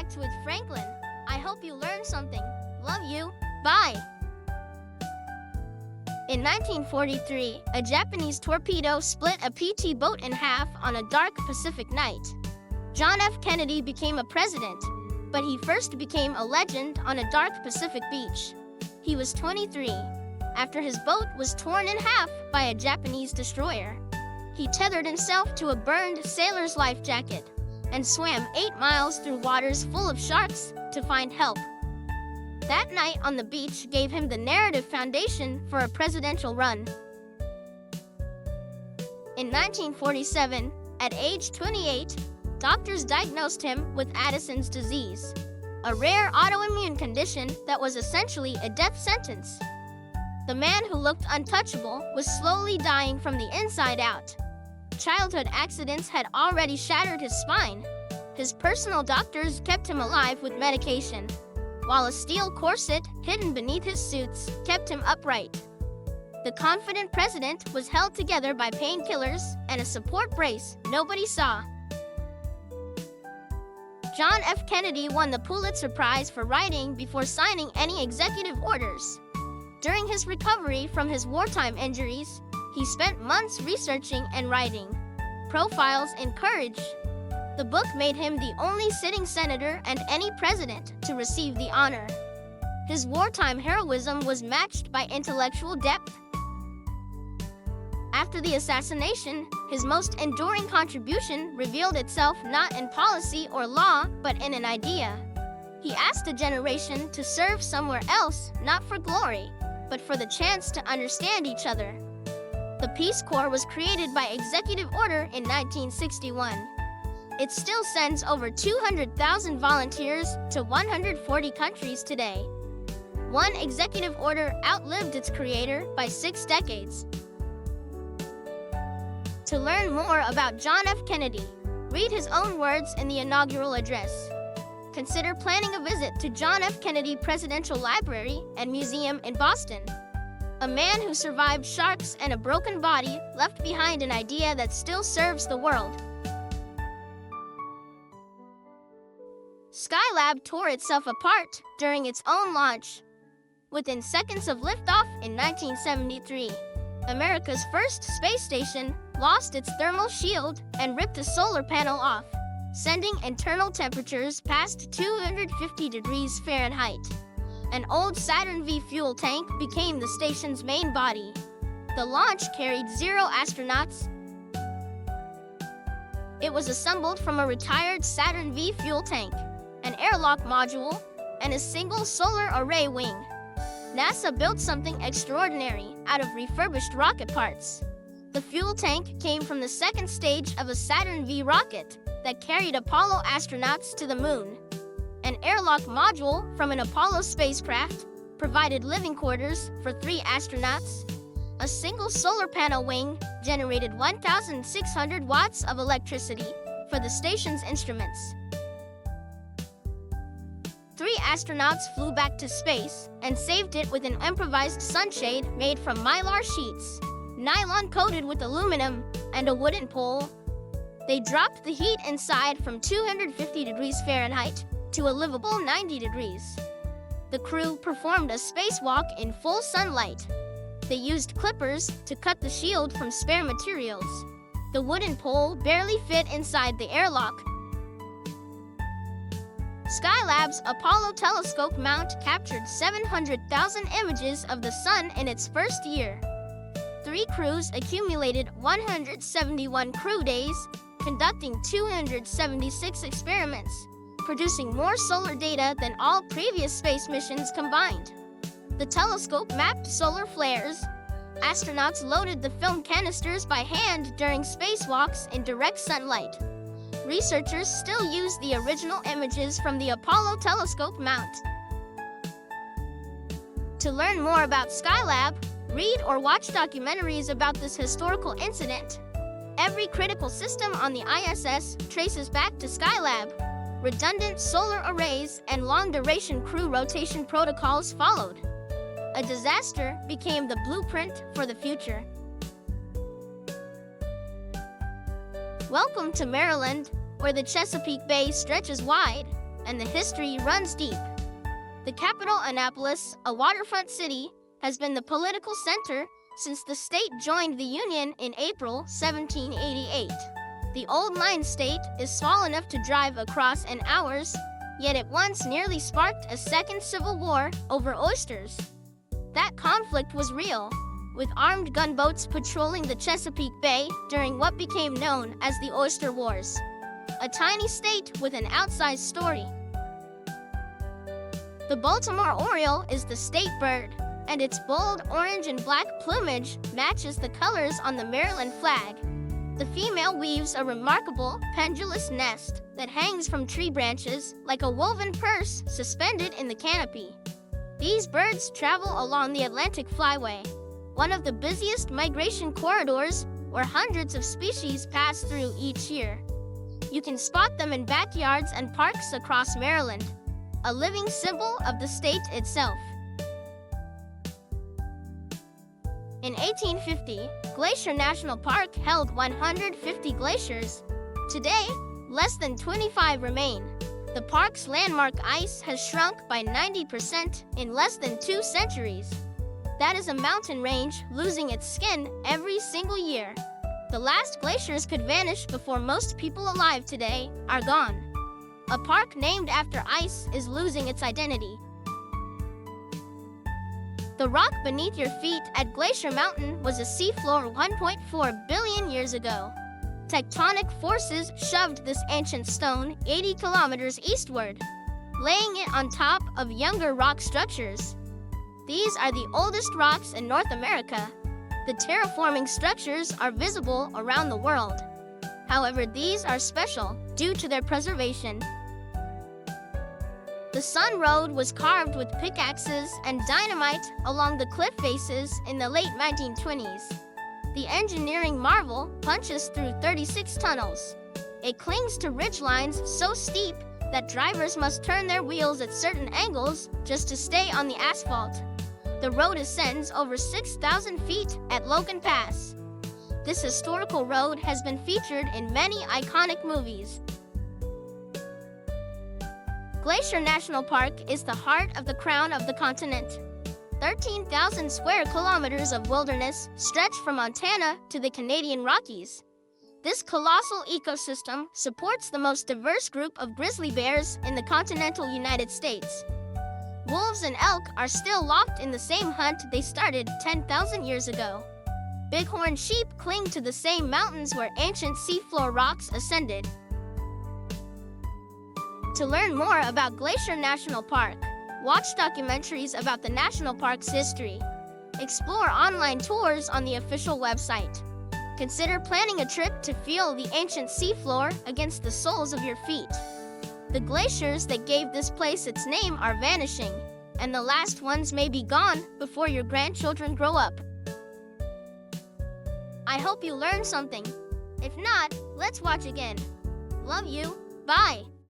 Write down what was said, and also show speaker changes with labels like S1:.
S1: Facts with Franklin. I hope you learned something. Love you. Bye. In 1943, a Japanese torpedo split a PT boat in half on a dark Pacific night. John F. Kennedy became a president, but he first became a legend on a dark Pacific beach. He was 23, after his boat was torn in half by a Japanese destroyer. He tethered himself to a burned sailor's life jacket and swam 8 miles through waters full of sharks to find help. That night on the beach gave him the narrative foundation for a presidential run. In 1947, at age 28, doctors diagnosed him with Addison's disease, a rare autoimmune condition that was essentially a death sentence. The man who looked untouchable was slowly dying from the inside out. Childhood accidents had already shattered his spine. His personal doctors kept him alive with medication, while a steel corset hidden beneath his suits kept him upright. The confident president was held together by painkillers and a support brace nobody saw. John F. Kennedy won the Pulitzer Prize for writing before signing any executive orders. During his recovery from his wartime injuries, he spent months researching and writing Profiles in Courage. The book made him the only sitting senator and any president to receive the honor. His wartime heroism was matched by intellectual depth. After the assassination, his most enduring contribution revealed itself not in policy or law, but in an idea. He asked a generation to serve somewhere else, not for glory, but for the chance to understand each other. The Peace Corps was created by executive order in 1961. It still sends over 200,000 volunteers to 140 countries today. One executive order outlived its creator by 6 decades. To learn more about John F. Kennedy, read his own words in the inaugural address. Consider planning a visit to John F. Kennedy Presidential Library and Museum in Boston. A man who survived sharks and a broken body left behind an idea that still serves the world. Skylab tore itself apart during its own launch. Within seconds of liftoff in 1973, America's first space station lost its thermal shield and ripped a solar panel off, sending internal temperatures past 250 degrees Fahrenheit. An old Saturn V fuel tank became the station's main body. The launch carried 0 astronauts. It was assembled from a retired Saturn V fuel tank, an airlock module, and a single solar array wing. NASA built something extraordinary out of refurbished rocket parts. The fuel tank came from the second stage of a Saturn V rocket that carried Apollo astronauts to the moon. An airlock module from an Apollo spacecraft provided living quarters for 3 astronauts. A single solar panel wing generated 1,600 watts of electricity for the station's instruments. 3 astronauts flew back to space and saved it with an improvised sunshade made from mylar sheets, nylon coated with aluminum, and a wooden pole. They dropped the heat inside from 250 degrees Fahrenheit to a livable 90 degrees. The crew performed a spacewalk in full sunlight. They used clippers to cut the shield from spare materials. The wooden pole barely fit inside the airlock. Skylab's Apollo telescope mount captured 700,000 images of the sun in its first year. 3 crews accumulated 171 crew days, conducting 276 experiments, producing more solar data than all previous space missions combined. The telescope mapped solar flares. Astronauts loaded the film canisters by hand during spacewalks in direct sunlight. Researchers still use the original images from the Apollo telescope mount. To learn more about Skylab, read or watch documentaries about this historical incident. Every critical system on the ISS traces back to Skylab. Redundant solar arrays and long-duration crew rotation protocols followed. A disaster became the blueprint for the future. Welcome to Maryland, where the Chesapeake Bay stretches wide. and the history runs deep. The capital, Annapolis, a waterfront city, has been the political center since the state joined the Union in April 1788. The old mine state is small enough to drive across in hours, yet it once nearly sparked a second civil war over oysters. That conflict was real, with armed gunboats patrolling the Chesapeake Bay during what became known as the Oyster Wars. A tiny state with an outsized story. The Baltimore Oriole is the state bird, and its bold orange and black plumage matches the colors on the Maryland flag. The female weaves a remarkable pendulous nest that hangs from tree branches like a woven purse suspended in the canopy. These birds travel along the Atlantic Flyway, one of the busiest migration corridors where hundreds of species pass through each year. You can spot them in backyards and parks across Maryland, a living symbol of the state itself. In 1850, Glacier National Park held 150 glaciers. Today, less than 25 remain. The park's landmark ice has shrunk by 90% in less than 2 centuries. That is a mountain range losing its skin every single year. The last glaciers could vanish before most people alive today are gone. A park named after ice is losing its identity. The rock beneath your feet at Glacier Mountain was a seafloor 1.4 billion years ago. Tectonic forces shoved this ancient stone 80 kilometers eastward, laying it on top of younger rock structures. These are the oldest rocks in North America. The terraforming structures are visible around the world. However, these are special due to their preservation. The Sun Road was carved with pickaxes and dynamite along the cliff faces in the late 1920s. The engineering marvel punches through 36 tunnels. It clings to ridgelines so steep that drivers must turn their wheels at certain angles just to stay on the asphalt. The road ascends over 6,000 feet at Logan Pass. This historical road has been featured in many iconic movies. Glacier National Park is the heart of the crown of the continent. 13,000 square kilometers of wilderness stretch from Montana to the Canadian Rockies. This colossal ecosystem supports the most diverse group of grizzly bears in the continental United States. Wolves and elk are still locked in the same hunt they started 10,000 years ago. Bighorn sheep cling to the same mountains where ancient seafloor rocks ascended. To learn more about Glacier National Park, watch documentaries about the national park's history. Explore online tours on the official website. Consider planning a trip to feel the ancient seafloor against the soles of your feet. The glaciers that gave this place its name are vanishing, and the last ones may be gone before your grandchildren grow up. I hope you learned something. If not, let's watch again. Love you. Bye.